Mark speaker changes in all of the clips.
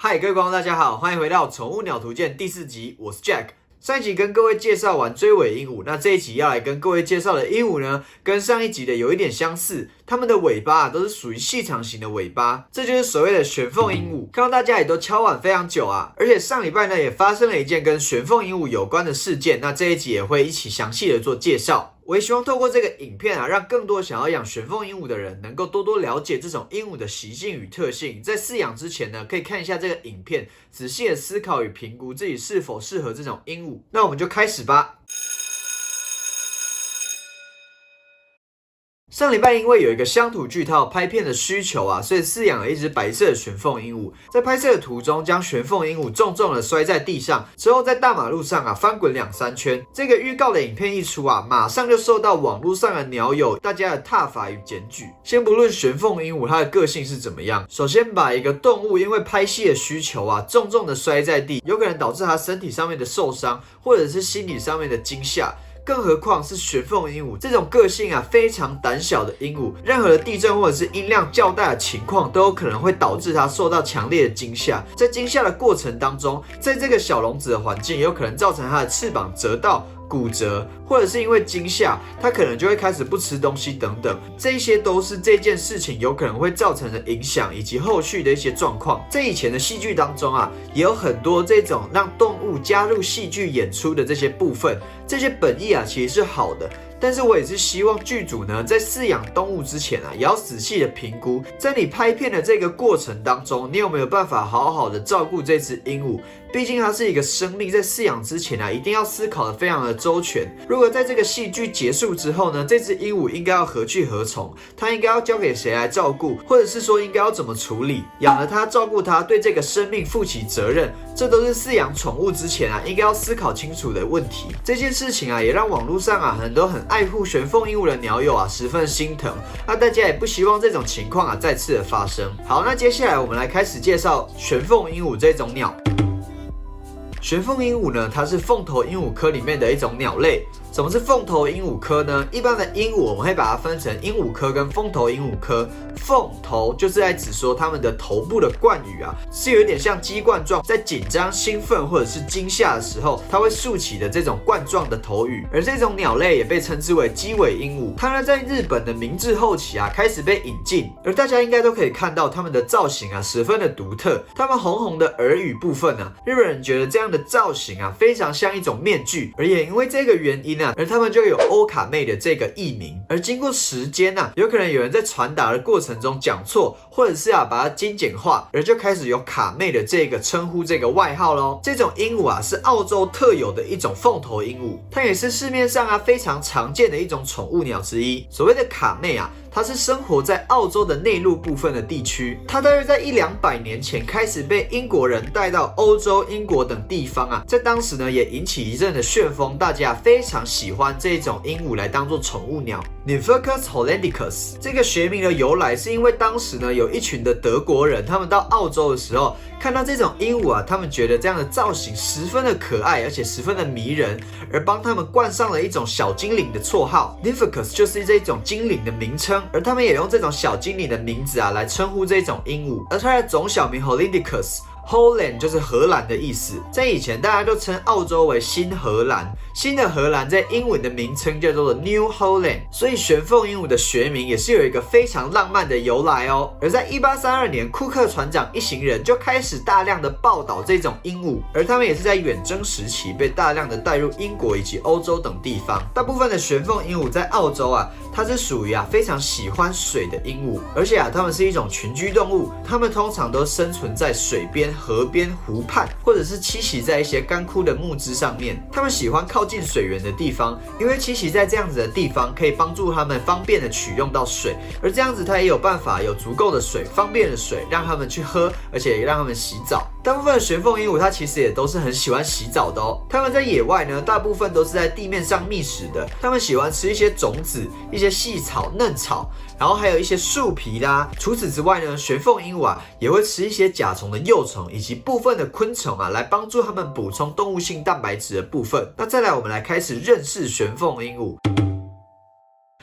Speaker 1: 嗨，各位观众，大家好，欢迎回到《宠物鸟图鉴》第4集，我是 Jack。上一集跟各位介绍完追尾鹦鹉，那这一集要来跟各位介绍的鹦鹉呢，跟上一集的有一点相似，它们的尾巴都是属于细长型的尾巴，这就是所谓的玄凤鹦鹉。看到大家也都敲碗非常久啊，而且上礼拜呢也发生了一件跟玄凤鹦鹉有关的事件，那这一集也会一起详细的做介绍。我也希望透过这个影片啊，让更多想要养玄凤鹦鹉的人能够多多了解这种鹦鹉的习性与特性。在饲养之前呢，可以看一下这个影片，仔细的思考与评估自己是否适合这种鹦鹉。那我们就开始吧。上礼拜因为有一个乡土剧套拍片的需求啊，所以饲养了一只白色的玄凤鹦鹉。在拍摄的途中，将玄凤鹦鹉重重的摔在地上，之后在大马路上啊翻滚2-3圈。这个预告的影片一出啊，马上就受到网络上的鸟友大家的挞伐与检举。先不论玄凤鹦鹉它的个性是怎么样，首先把一个动物因为拍戏的需求啊，重重的摔在地，有可能导致它身体上面的受伤，或者是心理上面的惊吓。更何况是玄凤鹦鹉这种个性啊非常胆小的鹦鹉，任何的地震或者是音量较大的情况都有可能会导致它受到强烈的惊吓。在惊吓的过程当中，在这个小笼子的环境，也有可能造成它的翅膀折到、骨折，或者是因为惊吓，它可能就会开始不吃东西等等，这些都是这件事情有可能会造成的影响以及后续的一些状况。在以前的戏剧当中啊，也有很多这种让动物加入戏剧演出的这些部分，这些本意啊其实是好的。但是我也是希望剧组呢，在饲养动物之前啊，也要仔细的评估，在你拍片的这个过程当中，你有没有办法好好的照顾这只鹦鹉？毕竟它是一个生命，在饲养之前啊，一定要思考的非常的周全。如果在这个戏剧结束之后呢，这只鹦鹉应该要何去何从？它应该要交给谁来照顾？或者是说应该要怎么处理？养了它，照顾它，对这个生命负起责任，这都是饲养宠物之前啊，应该要思考清楚的问题。这件事情啊，也让网络上啊很多很爱护玄凤鹦鹉的鸟友啊十分心疼。那大家也不希望这种情况啊再次的发生。好，那接下来我们来开始介绍玄凤鹦鹉这种鸟。玄凤鹦鹉呢，它是凤头鹦鹉科里面的一种鸟类。什么是凤头鹦鹉科呢？一般的鹦鹉我们会把它分成鹦鹉科跟凤头鹦鹉科。凤头就是在指说它们的头部的冠羽啊，是有一点像鸡冠状，在紧张、兴奋或者是惊吓的时候，它会竖起的这种冠状的头羽。而这种鸟类也被称之为鸡尾鹦鹉。它呢，在日本的明治后期啊，开始被引进，而大家应该都可以看到它们的造型啊，十分的独特。它们红红的耳羽部分啊，日本人觉得这样的造型啊，非常像一种面具，而也因为这个原因而他们就有欧卡妹的这个艺名。而经过时间有可能有人在传达的过程中讲错，或者是把它精简化，而就开始有卡妹的这个称呼这个外号咯。这种鹦鹉啊是澳洲特有的一种凤头鹦鹉，它也是市面上非常常见的一种宠物鸟之一。所谓的卡妹它是生活在澳洲的内陆部分的地区，它大约在100-200年前开始被英国人带到欧洲、英国等地方在当时呢也引起一阵的旋风，大家非常喜欢这种鹦鹉来当做宠物鸟。Nymphecus hollandicus 这个学名的由来是因为当时呢有一群的德国人，他们到澳洲的时候看到这种鹦鹉他们觉得这样的造型十分的可爱，而且十分的迷人，而帮他们冠上了一种小精灵的绰号。Nymphecus 就是这种精灵的名称，而他们也用这种小精灵的名字来称呼这种鹦鹉。而它的总小名 Hollandicus。Holland 就是荷兰的意思，在以前大家都称澳洲为新荷兰，新的荷兰在英文的名称叫做 New Holland， 所以玄凤鹦鹉的学名也是有一个非常浪漫的由来哦。而在1832年，库克船长一行人就开始大量的报道这种鹦鹉，而他们也是在远征时期被大量的带入英国以及欧洲等地方。大部分的玄凤鹦鹉在澳洲它是属于非常喜欢水的鹦鹉，而且它们是一种群居动物，它们通常都生存在水边、河边、湖畔，或者是栖息在一些干枯的木枝上面。它们喜欢靠近水源的地方，因为栖息在这样子的地方可以帮助它们方便的取用到水，而这样子它也有办法有足够的水、方便的水让它们去喝，而且也让它们洗澡。大部分的玄凤鹦鹉它其实也都是很喜欢洗澡的哦。它们在野外呢，大部分都是在地面上觅食的。它们喜欢吃一些种子、一些细草、嫩草，然后还有一些树皮啦。除此之外呢，玄凤鹦鹉也会吃一些甲虫的幼虫以及部分的昆虫来帮助它们补充动物性蛋白质的部分。那再来，我们来开始认识玄凤鹦鹉。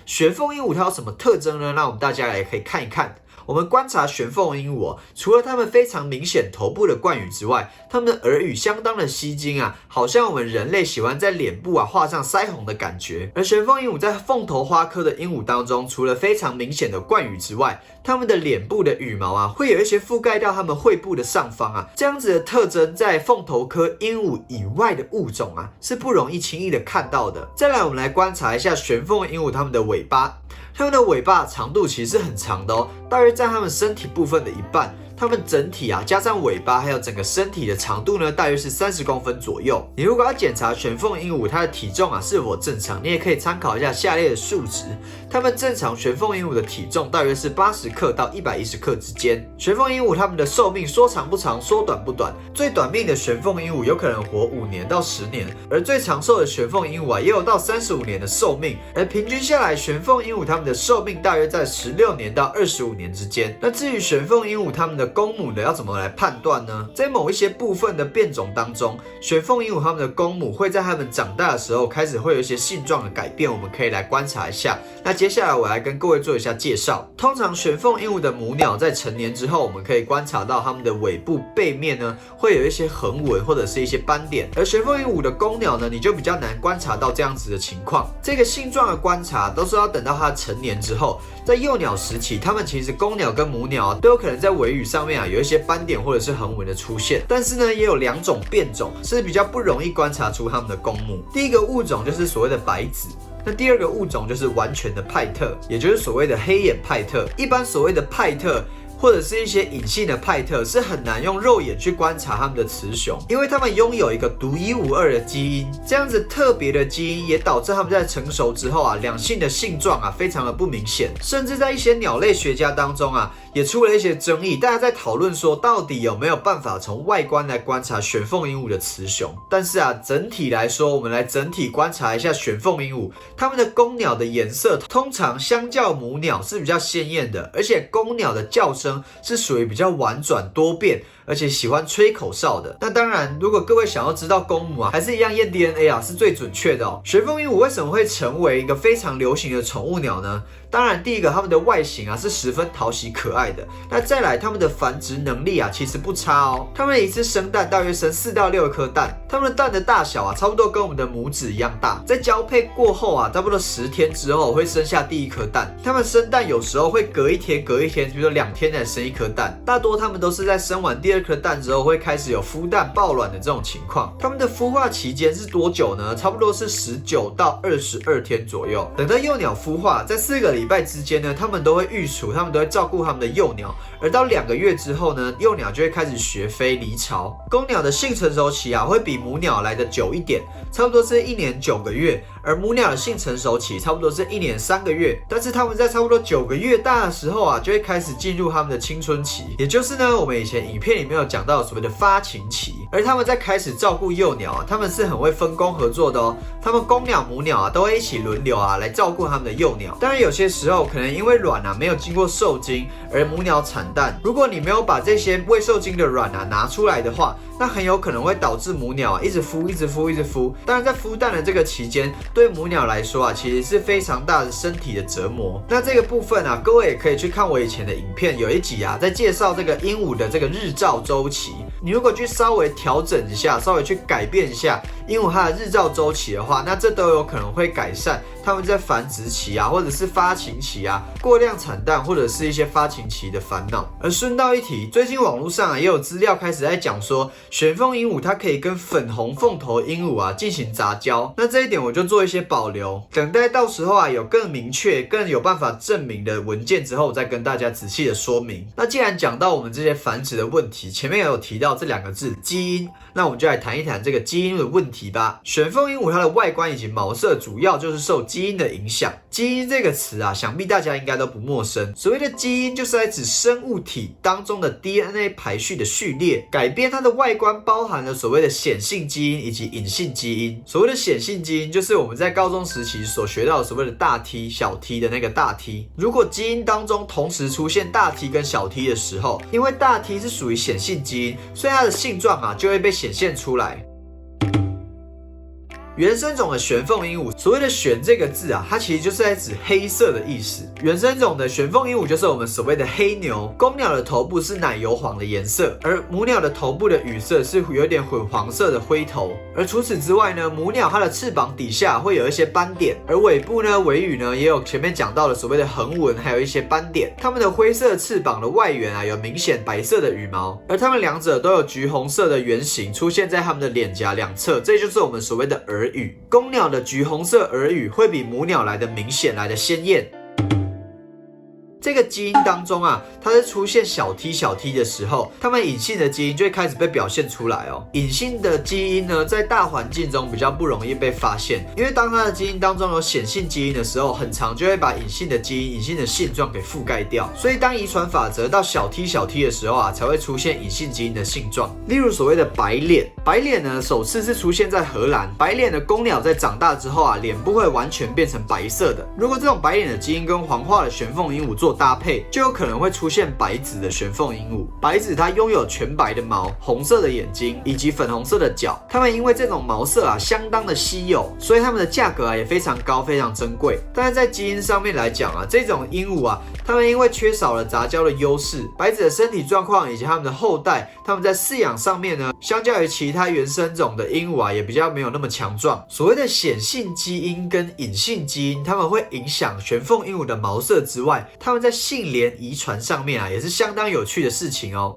Speaker 1: 玄凤鹦鹉它有什么特征呢？那我们大家也可以看一看。我们观察玄凤鹦鹉除了它们非常明显头部的冠羽之外，它们的耳羽相当的吸睛好像我们人类喜欢在脸部画上腮红的感觉。而玄凤鹦鹉在凤头花科的鹦鹉当中，除了非常明显的冠羽之外，它们的脸部的羽毛会有一些覆盖到它们喙部的上方这样子的特征在凤头科鹦鹉以外的物种是不容易轻易的看到的。再来我们来观察一下玄凤鹦鹉它们的尾巴，它们的尾巴长度其实是很长的大约在它们身体部分的一半。它们整体加上尾巴还有整个身体的长度呢，大约是30公分左右。你如果要检查玄凤鹦鹉它的体重是否正常，你也可以参考一下下列的数值。它们正常玄凤鹦鹉的体重大约是80克到110克之间。玄凤鹦鹉它们的寿命说长不长，说短不短。最短命的玄凤鹦鹉有可能活5年到10年，而最长寿的玄凤鹦鹉也有到35年的寿命。而平均下来，玄凤鹦鹉它们的寿命大约在16年到25年之间。那至于玄凤鹦鹉它们的公母的要怎么来判断呢？在某一些部分的变种当中，玄凤鹦鹉它们的公母会在它们长大的时候开始会有一些性状的改变，我们可以来观察一下。那接下来我来跟各位做一下介绍。通常玄凤鹦鹉的母鸟在成年之后，我们可以观察到它们的尾部背面呢会有一些横纹或者是一些斑点，而玄凤鹦鹉的公鸟呢，你就比较难观察到这样子的情况。这个性状的观察都是要等到它成年之后，在幼鸟时期，它们其实公鸟跟母鸟都有可能在尾羽上面有一些斑点或者是横纹的出现，但是呢，也有2种变种是比较不容易观察出它们的公母。第一个物种就是所谓的白子，那第二个物种就是完全的派特，也就是所谓的黑眼派特。一般所谓的派特或者是一些隐性的派特是很难用肉眼去观察它们的雌雄，因为它们拥有一个独一无二的基因，这样子特别的基因也导致它们在成熟之后两性的性状非常的不明显，甚至在一些鸟类学家当中也出了一些争议，大家在讨论说到底有没有办法从外观来观察玄凤鹦鹉的雌雄。但是整体来说，我们来整体观察一下玄凤鹦鹉，它们的公鸟的颜色通常相较母鸟是比较鲜艳的，而且公鸟的叫声是属于比较婉转多变，而且喜欢吹口哨的。那当然，如果各位想要知道公母还是一样验 DNA 是最准确的玄凤鹦鹉为什么会成为一个非常流行的宠物鸟呢？当然，第一个，它们的外形是十分讨喜可爱的。那再来，它们的繁殖能力其实不差它们一次生蛋大约生4到6颗蛋，它们的蛋的大小差不多跟我们的拇指一样大。在交配过后差不多10天之后会生下第1颗蛋。它们生蛋有时候会隔一天，比如说2天才生1颗蛋。大多它们都是在生完第2颗蛋之后会开始有孵蛋抱卵的这种情况。它们的孵化期间是多久呢？差不多是19到22天左右。等到幼鸟孵化，在4个礼拜之间呢，它们都会育雏，它们都会照顾它们的幼鸟。而到2个月之后呢，幼鸟就会开始学飞离巢。公鸟的性成熟期会比母鸟来的久一点，差不多是1年9个月。而母鸟的性成熟期差不多是1年3个月，但是它们在差不多9个月大的时候就会开始进入它们的青春期，也就是呢我们以前影片里面有讲到所谓的发情期。而它们在开始照顾幼鸟它们是很会分工合作的它们公鸟母鸟都会一起轮流来照顾它们的幼鸟。当然有些时候可能因为卵没有经过受精而母鸟产蛋，如果你没有把这些未受精的卵拿出来的话，那很有可能会导致母鸟一直孵。当然在孵蛋的这个期间，对母鸟来说其实是非常大的身体的折磨。那这个部分各位也可以去看我以前的影片，有一集在介绍这个鹦鹉的这个日照周期。你如果去稍微调整一下，稍微去改变一下鹦鹉它的日照周期的话，那这都有可能会改善它们在繁殖期或者是发情期过量产蛋或者是一些发情期的烦恼。而顺道一提，最近网络上也有资料开始在讲说，玄凤鹦鹉它可以跟粉红凤头鹦鹉进行杂交。那这一点我就做一些保留，等待到时候有更明确更有办法证明的文件之后，再跟大家仔细的说明。那既然讲到我们这些繁殖的问题，前面也有提到这2个字基因，那我们就来谈一谈这个基因的问题吧。玄凤鹦鹉它的外观以及毛色主要就是受基因的影响。基因这个词想必大家应该都不陌生。所谓的基因就是在指生物体当中的 DNA 排序的序列，改变它的外观包含了所谓的显性基因以及隐性基因。所谓的显性基因就是我们在高中时期所学到的所谓的大 T 小 T 的那个大 T。如果基因当中同时出现大 T 跟小 T 的时候，因为大 T 是属于显性基因，所以它的性状就会被显现出来。原生种的玄凤鹦鹉，所谓的玄这个字啊，它其实就是在指黑色的意思。原生种的玄凤鹦鹉就是我们所谓的黑牛，公鸟的头部是奶油黄的颜色，而母鸟的头部的羽色是有点混黄色的灰头。而除此之外呢，母鸟它的翅膀底下会有一些斑点，而尾部呢，尾羽呢也有前面讲到的所谓的横纹，还有一些斑点。它们的灰色翅膀的外缘啊，有明显白色的羽毛，而它们两者都有橘红色的圆形出现在它们的脸颊两侧，这就是我们所谓的耳羽。公鸟的橘红色耳羽会比母鸟来的明显，来的鲜艳。这个基因当中啊，它在出现小 t 的时候，它们隐性的基因就会开始被表现出来哦。隐性的基因呢，在大环境中比较不容易被发现，因为当它的基因当中有显性基因的时候，很常就会把隐性的基因、隐性的性状给覆盖掉。所以当遗传法则到小 t 的时候啊，才会出现隐性基因的性状。例如所谓的白脸，白脸呢首次是出现在荷兰，白脸的公鸟在长大之后啊，脸部会完全变成白色的。如果这种白脸的基因跟黄化的玄凤鹦鹉做搭配，就有可能会出现白子的玄凤鹦鹉。白子它拥有全白的毛、红色的眼睛以及粉红色的脚。它们因为这种毛色啊相当的稀有，所以它们的价格啊也非常高、非常珍贵。但是在基因上面来讲啊，这种鹦鹉啊，它们因为缺少了杂交的优势，白子的身体状况以及它们的后代，它们在饲养上面呢，相较于其他原生种的鹦鹉啊，也比较没有那么强壮。所谓的显性基因跟隐性基因，它们会影响玄凤鹦鹉的毛色之外，它们在性联遗传上面啊，也是相当有趣的事情哦。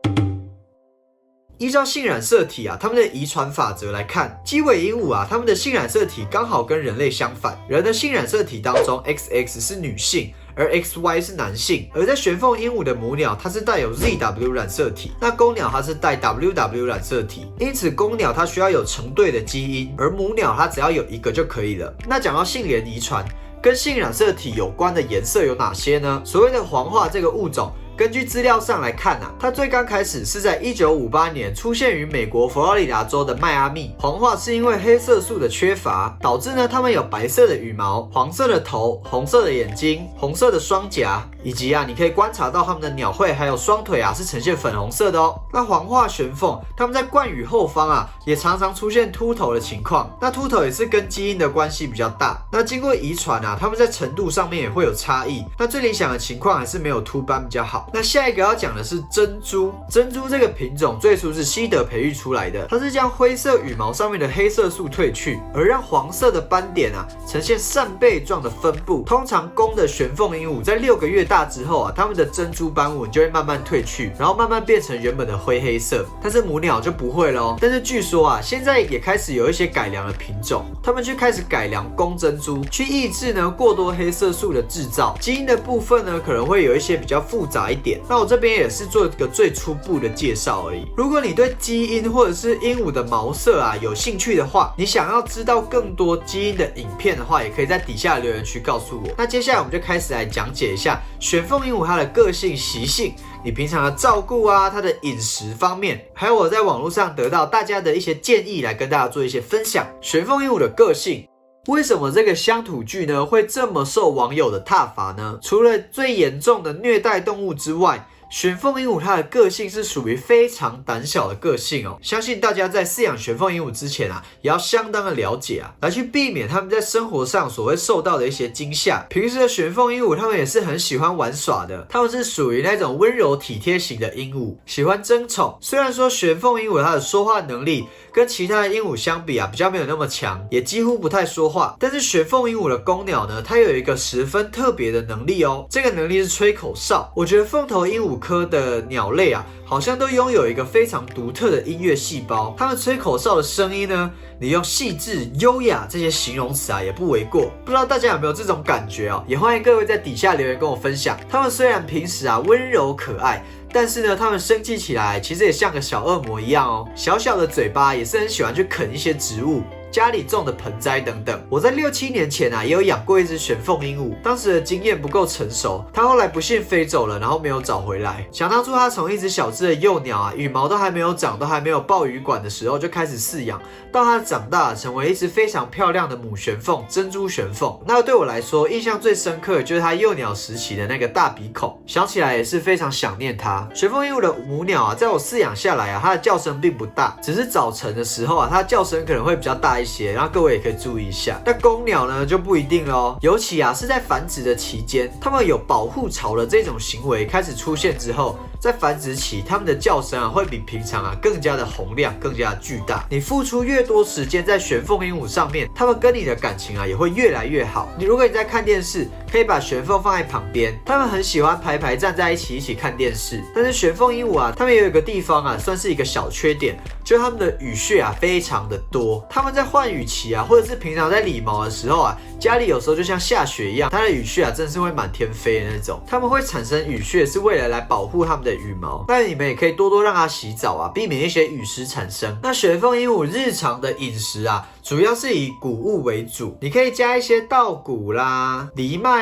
Speaker 1: 依照性染色体啊，它们的遗传法则来看，鸡尾鹦鹉啊，它们的性染色体刚好跟人类相反。人的性染色体当中 ，XX 是女性，而 XY 是男性。而在玄凤鹦鹉的母鸟，它是带有 ZW 染色体，那公鸟它是带 WW 染色体。因此，公鸟它需要有成对的基因，而母鸟它只要有一个就可以了。那讲到性联遗传，跟性染色体有关的颜色有哪些呢？所谓的黄化这个物种，根据资料上来看啊，它最刚开始是在1958年出现于美国佛罗里达州的迈阿密。黄化是因为黑色素的缺乏，导致呢它们有白色的羽毛、黄色的头、红色的眼睛、红色的双颊，以及啊你可以观察到它们的鸟喙还有双腿啊是呈现粉红色的哦。那黄化玄凤，它们在冠羽后方啊也常常出现秃头的情况，那秃头也是跟基因的关系比较大。那经过遗传啊，它们在程度上面也会有差异。那最理想的情况还是没有秃斑比较好。那下一个要讲的是珍珠。珍珠这个品种最初是西德培育出来的，它是将灰色羽毛上面的黑色素褪去，而让黄色的斑点啊呈现扇贝状的分布。通常公的玄凤鹦鹉在6个月大之后啊，它们的珍珠斑纹就会慢慢褪去，然后慢慢变成原本的灰黑色。但是母鸟就不会咯。但是据说啊，现在也开始有一些改良的品种，他们去开始改良公珍珠，去抑制呢过多黑色素的制造。基因的部分呢，可能会有一些比较复杂一点。那我这边也是做一个最初步的介绍而已。如果你对基因或者是鹦鹉的毛色啊有兴趣的话，你想要知道更多基因的影片的话，也可以在底下留言区告诉我。那接下来我们就开始来讲解一下玄凤鹦鹉它的个性习性，你平常的照顾啊，它的饮食方面，还有我在网络上得到大家的一些建议，来跟大家做一些分享。玄凤鹦鹉的个性。为什么这个乡土剧呢会这么受网友的挞伐呢？除了最严重的虐待动物之外，玄凤鹦鹉它的个性是属于非常胆小的个性哦。相信大家在饲养玄凤鹦鹉之前啊，也要相当的了解啊，来去避免他们在生活上所会受到的一些惊吓。平时的玄凤鹦鹉它们也是很喜欢玩耍的，它们是属于那种温柔体贴型的鹦鹉，喜欢争宠。虽然说玄凤鹦鹉它的说话能力跟其他的鹦鹉相比啊，比较没有那么强，也几乎不太说话。但是玄凤鹦鹉的公鸟呢，它有一个十分特别的能力哦，这个能力是吹口哨。我觉得凤头鹦鹉科的鸟类啊，好像都拥有一个非常独特的音乐细胞。它们吹口哨的声音呢，你用细致、优雅这些形容词啊，也不为过。不知道大家有没有这种感觉哦？也欢迎各位在底下留言跟我分享。它们虽然平时啊温柔可爱，但是呢，它们生气起来其实也像个小恶魔一样哦。小小的嘴巴也是很喜欢去啃一些植物，家里种的盆栽等等。我在6、7年前啊，也有养过一只玄凤鹦鹉，当时的经验不够成熟，它后来不幸飞走了，然后没有找回来。想当初它从一只小只的幼鸟啊，羽毛都还没有长，都还没有抱羽管的时候就开始饲养，到它长大成为一只非常漂亮的母玄凤，珍珠玄凤。那对我来说，印象最深刻的就是它幼鸟时期的那个大鼻孔，想起来也是非常想念它。玄凤鹦鹉的母鸟啊，在我饲养下来啊，它的叫声并不大，只是早晨的时候啊，它的叫声可能会比较大大一些，然后各位也可以注意一下。但公鸟呢就不一定咯，尤其是在繁殖的期间，它们有保护巢的这种行为开始出现之后，在繁殖期，它们的叫声会比平常更加的洪亮，更加的巨大。你付出越多时间在玄凤鹦鹉上面，它们跟你的感情也会越来越好。如果你在看电视，可以把玄凤放在旁边，它们很喜欢排排站在一起看电视。但是玄凤鹦鹉它们有一个地方算是一个小缺点，就是它们的羽屑非常的多。它们在换羽期或者是平常在理毛的时候家里有时候就像下雪一样，它的羽屑真是会满天飞的那种。它们会产生羽屑是为了来保护它们的羽毛，但你们也可以多多让它洗澡避免一些羽湿产生。那玄凤鹦鹉日常的饮食主要是以谷物为主，你可以加一些稻谷啦、藜麦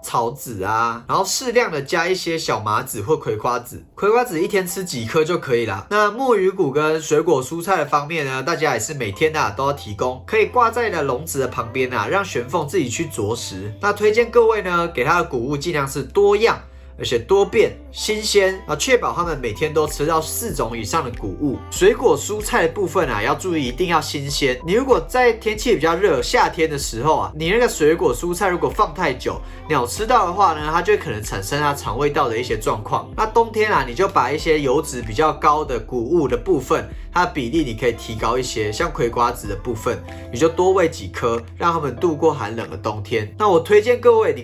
Speaker 1: 草籽然后适量的加一些小麻籽或葵花籽。葵花籽一天吃几颗就可以了。那墨鱼谷跟水果蔬菜的方面呢，大家也是每天都要提供，可以挂在笼子的旁边让玄凤自己去啄食。那推荐各位呢，给它的谷物尽量是多样，而且多变、新鲜确保他们每天都吃到4种以上的谷物。水果蔬菜的部分要注意一定要新鲜。你如果在天气比较热，夏天的时候你那个水果蔬菜如果放太久，鸟吃到的话呢，它就会可能产生它肠胃道的一些状况。那冬天你就把一些油脂比较高的谷物的部分，它的比例你可以提高一些，像葵瓜子的部分，你就多喂几颗，让它们度过寒冷的冬天。那我推荐各位，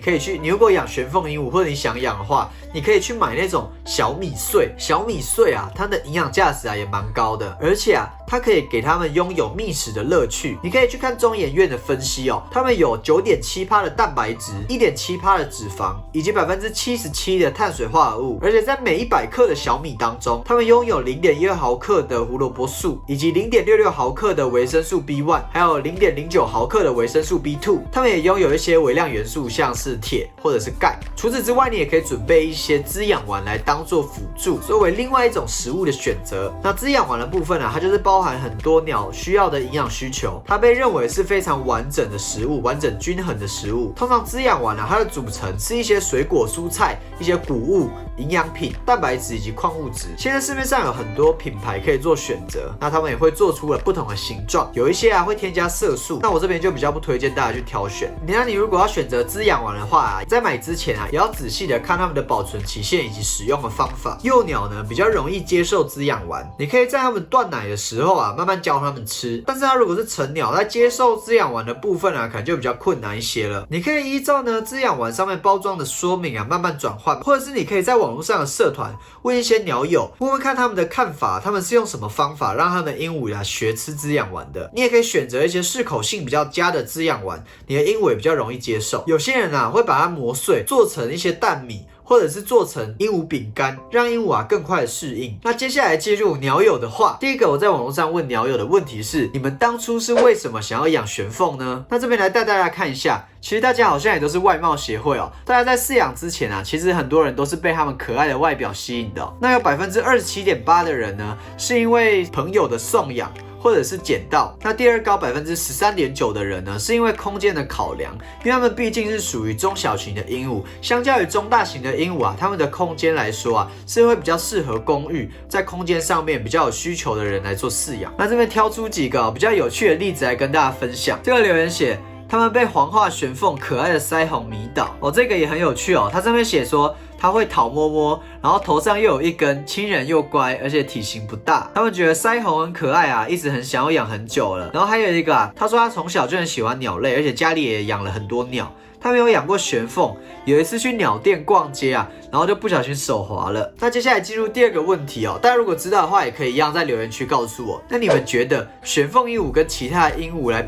Speaker 1: 你如果养玄凤鹦鹉或者你想养的话，你可以去买那种小米穗。小米穗它的营养价值也蛮高的，而且它可以给他们拥有觅食的乐趣。你可以去看中研院的分析他们有 9.7% 的蛋白质， 1.7% 的脂肪，以及 77% 的碳水化合物。而且在每100克的小米当中，他们拥有 0.12 毫克的胡萝卜素，以及 0.66 毫克的维生素 B1， 还有 0.09 毫克的维生素 B2。他们也拥有一些微量元素，像是铁或者是钙。除此之外，你也可以准备一些滋养丸来当做辅助，作为另外一种食物的选择。那滋养丸的部分它就是包含很多鸟需要的营养需求，它被认为是非常完整的食物，完整均衡的食物。通常滋养丸它的组成是一些水果蔬菜、一些谷物、营养品、蛋白质以及矿物质。现在市面上有很多品牌可以做选择，那他们也会做出了不同的形状，有一些会添加色素，那我这边就比较不推荐大家去挑选。那你如果要选择滋养丸的话在买之前也要仔细的看它们的保存期限以及使用的方法。幼鸟呢比较容易接受滋养丸，你可以在它们断奶的时候慢慢教它们吃。但是它如果是成鸟，在接受滋养丸的部分可能就比较困难一些了。你可以依照滋养丸上面包装的说明慢慢转换，或者是你可以在网络上的社团问一些鸟友，问问看他们的看法，他们是用什么方法让他们鹦鹉学吃滋养丸的。你也可以选择一些适口性比较佳的滋养丸，你的鹦鹉也比较容易接受。有些人会把它磨碎，做成一些蛋米，或者是做成鹦鹉饼干，让鹦鹉更快的适应。那接下来接入鸟友的话，第一个我在网络上问鸟友的问题是：你们当初是为什么想要养玄凤呢？那这边来带大家看一下，其实大家好像也都是外貌协会大家在饲养之前其实很多人都是被他们可爱的外表吸引的那有 27.8% 的人呢，是因为朋友的送养或者是捡到。那第二高 13.9% 的人呢，是因为空间的考量，因为他们毕竟是属于中小型的鹦鹉，相较于中大型的鹦鹉他们的空间来说是会比较适合公寓，在空间上面比较有需求的人来做饲养。那这边挑出几个比较有趣的例子来跟大家分享。这个留言写他们被黄化玄凤可爱的腮红迷倒这个也很有趣它上面写说它会讨摸摸，然后头上又有一根，亲人又乖，而且体型不大。他们觉得腮红很可爱一直很想要养很久了。然后还有一个他说他从小就很喜欢鸟类，而且家里也养了很多鸟。他没有养过玄凤，有一次去鸟店逛街然后就不小心手滑了。那接下来进入第二个问题大家如果知道的话，也可以一样在留言区告诉我。那你们觉得玄凤鹦鹉跟其他的鹦鹉来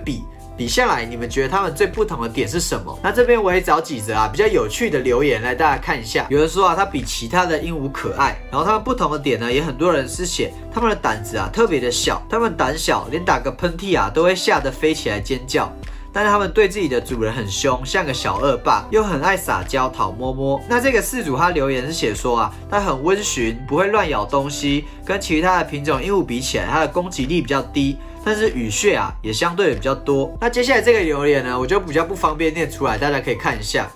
Speaker 1: 比下来，你们觉得它们最不同的点是什么？那这边我也找几则比较有趣的留言来大家看一下。有人说它比其他的鹦鹉可爱，然后它们不同的点呢，也很多人是写它们的胆子特别的小，它们胆小，连打个喷嚏都会吓得飞起来尖叫。但是他们对自己的主人很凶，像个小恶霸，又很爱撒娇讨摸摸。那这个饲主他留言是写说他很温驯，不会乱咬东西，跟其他的品种鹦鹉比起来，它的攻击力比较低，但是羽屑也相对的比较多。那接下来这个留言呢，我就比较不方便念出来，大家可以看一下。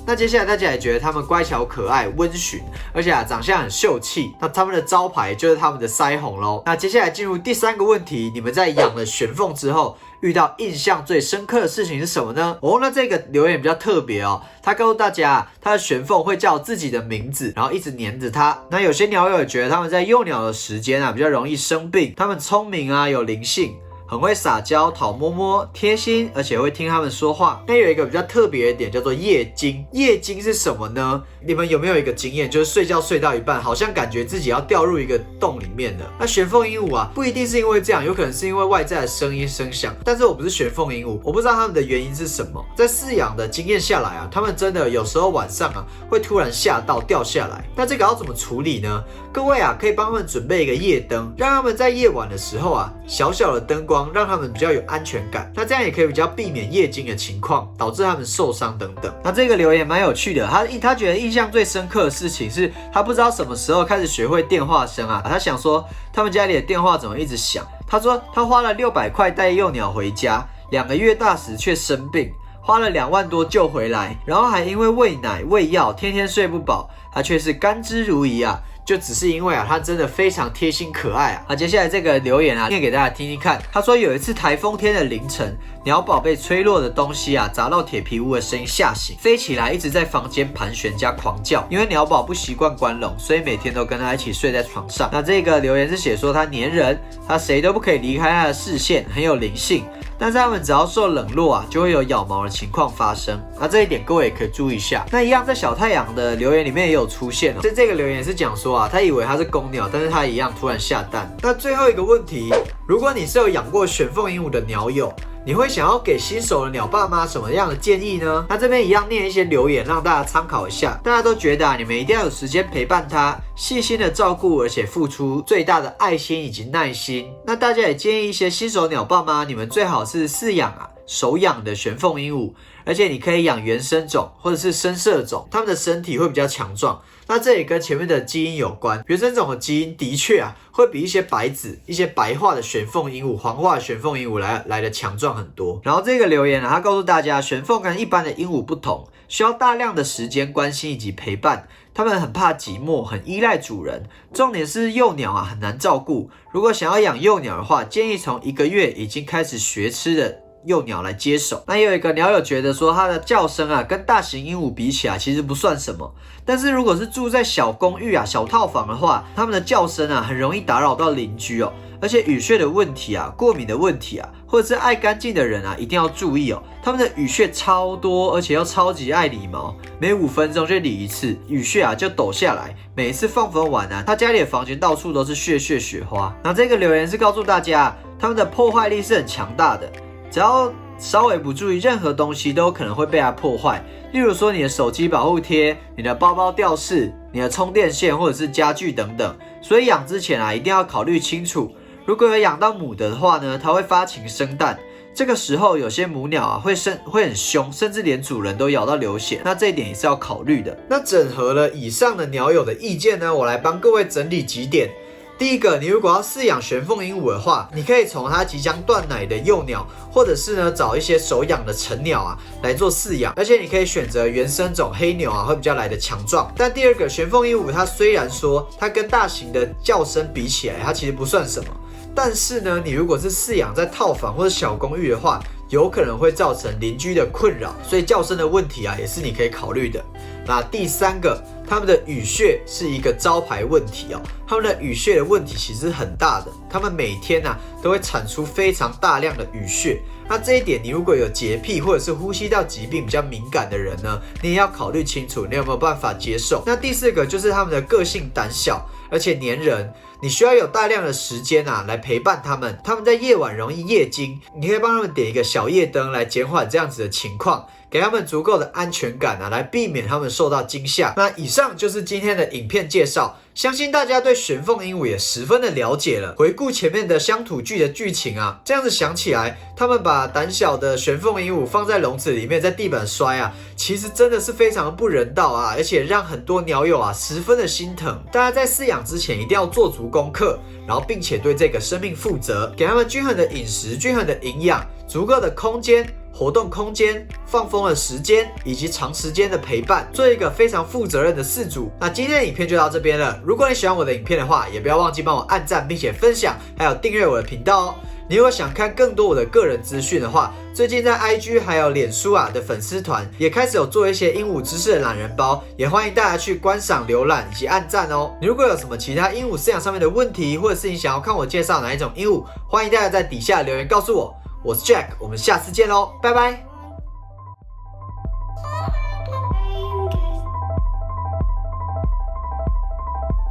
Speaker 1: 那接下来大家也觉得它们乖巧可爱、温驯，而且长相很秀气。那它们的招牌就是它们的腮红咯。那接下来进入第3个问题，你们在养了玄凤之后，遇到印象最深刻的事情是什么呢？那这个留言比较特别哦，他告诉大家，他的玄凤会叫自己的名字，然后一直黏着它。那有些鸟友也觉得他们在幼鸟的时间比较容易生病，他们聪明有灵性，很会撒娇、讨摸摸、贴心，而且会听他们说话。那有一个比较特别的点叫做夜惊。夜惊是什么呢？你们有没有一个经验，就是睡觉睡到一半，好像感觉自己要掉入一个洞里面的？那玄凤鹦鹉不一定是因为这样，有可能是因为外在的声音声响。但是我不是玄凤鹦鹉，我不知道他们的原因是什么。在饲养的经验下来他们真的有时候晚上会突然吓到掉下来。那这个要怎么处理呢？各位可以帮他们准备一个夜灯，让他们在夜晚的时候小小的灯光让他们比较有安全感。那这样也可以比较避免夜惊的情况，导致他们受伤等等。那这个留言蛮有趣的，他觉得印象最深刻的事情是他不知道什么时候开始学会电话声他想说他们家里的电话怎么一直响。他说他花了600块带幼鸟回家，2个月大时却生病，花了2万多救回来，然后还因为喂奶喂药天天睡不饱，他却是甘之如饴就只是因为他真的非常贴心可爱接下来这个留言念给大家听听看。他说有一次台风天的凌晨，鸟宝被吹落的东西砸到铁皮屋的声音吓醒，飞起来一直在房间盘旋加狂叫。因为鸟宝不习惯关笼，所以每天都跟他一起睡在床上。那这个留言是写说他黏人，他谁都不可以离开他的视线，很有灵性。但是他们只要受冷落就会有咬毛的情况发生。那这一点各位也可以注意一下。那一样在小太阳的留言里面也有出现这个留言是讲说他以为它是公鸟，但是它一样突然下蛋。那最后一个问题，如果你是有养过玄凤鹦鹉的鸟友，你会想要给新手的鸟爸妈什么样的建议呢？那这边一样念一些留言让大家参考一下。大家都觉得你们一定要有时间陪伴它，细心的照顾，而且付出最大的爱心以及耐心。那大家也建议一些新手鸟爸妈，你们最好是饲养手养的玄凤鹦鹉，而且你可以养原生种或者是深色种，它们的身体会比较强壮。那这也跟前面的基因有关，原生种的基因的确会比一些白子、一些白化的玄凤鹦鹉、黄化的玄凤鹦鹉来的强壮很多。然后这个留言他告诉大家，玄凤跟一般的鹦鹉不同，需要大量的时间关心以及陪伴，它们很怕寂寞，很依赖主人。重点是幼鸟很难照顾，如果想要养幼鸟的话，建议从1个月已经开始学吃的幼鸟来接手。那也有一个鸟友觉得说它的叫声跟大型鹦鹉比起来其实不算什么，但是如果是住在小公寓小套房的话，它们的叫声很容易打扰到邻居而且羽屑的问题过敏的问题或者是爱干净的人一定要注意它们的羽屑超多，而且又超级爱理毛，每5分钟就理一次，羽屑就抖下来，每一次放风完他家里的房间到处都是雪雪花。那这个留言是告诉大家，它们的破坏力是很强大的，只要稍微不注意，任何东西都有可能会被它破坏。例如说你的手机保护贴、你的包包吊饰、你的充电线或者是家具等等。所以养之前一定要考虑清楚，如果有养到母的话呢，它会发情生蛋，这个时候有些母鸟会很凶，甚至连主人都咬到流血，那这一点也是要考虑的。那整合了以上的鸟友的意见呢，我来帮各位整理几点。第一个，你如果要饲养玄凤鹦鹉的话，你可以从它即将断奶的幼鸟，或者是找一些手养的成鸟来做饲养，而且你可以选择原生种黑牛会比较来的强壮。但第二个，玄凤鹦鹉它虽然说它跟大型的叫声比起来，它其实不算什么，但是呢，你如果是饲养在套房或者小公寓的话，有可能会造成邻居的困扰，所以叫声的问题也是你可以考虑的。那第三个，它们的羽屑是一个招牌问题它们的羽屑的问题其实很大的，它们每天都会产出非常大量的羽屑。那这一点，你如果有洁癖或者是呼吸道疾病比较敏感的人呢，你也要考虑清楚，你有没有办法接受。那第四个就是它们的个性胆小，而且黏人，你需要有大量的时间来陪伴它们。它们在夜晚容易夜惊，你可以帮它们点一个小夜灯来减缓这样子的情况，给他们足够的安全感来避免他们受到惊吓。那以上就是今天的影片介绍，相信大家对玄凤鹦鹉也十分的了解了。回顾前面的乡土剧的剧情这样子想起来，他们把胆小的玄凤鹦鹉放在笼子里面，在地板摔其实真的是非常不人道而且让很多鸟友十分的心疼。大家在饲养之前一定要做足功课，然后并且对这个生命负责，给他们均衡的饮食、均衡的营养、足够的空间、活动空间、放风的时间以及长时间的陪伴，做一个非常负责任的饲主。那今天的影片就到这边了。如果你喜欢我的影片的话，也不要忘记帮我按赞并且分享，还有订阅我的频道哦。你如果想看更多我的个人资讯的话，最近在 IG 还有脸书的粉丝团也开始有做一些鹦鹉知识的懒人包，也欢迎大家去观赏、浏览以及按赞哦。你如果有什么其他鹦鹉饲养上面的问题，或者是你想要看我介绍哪一种鹦鹉，欢迎大家在底下留言告诉我。我是 Jack， 我们下次见喽，拜拜。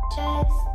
Speaker 2: Just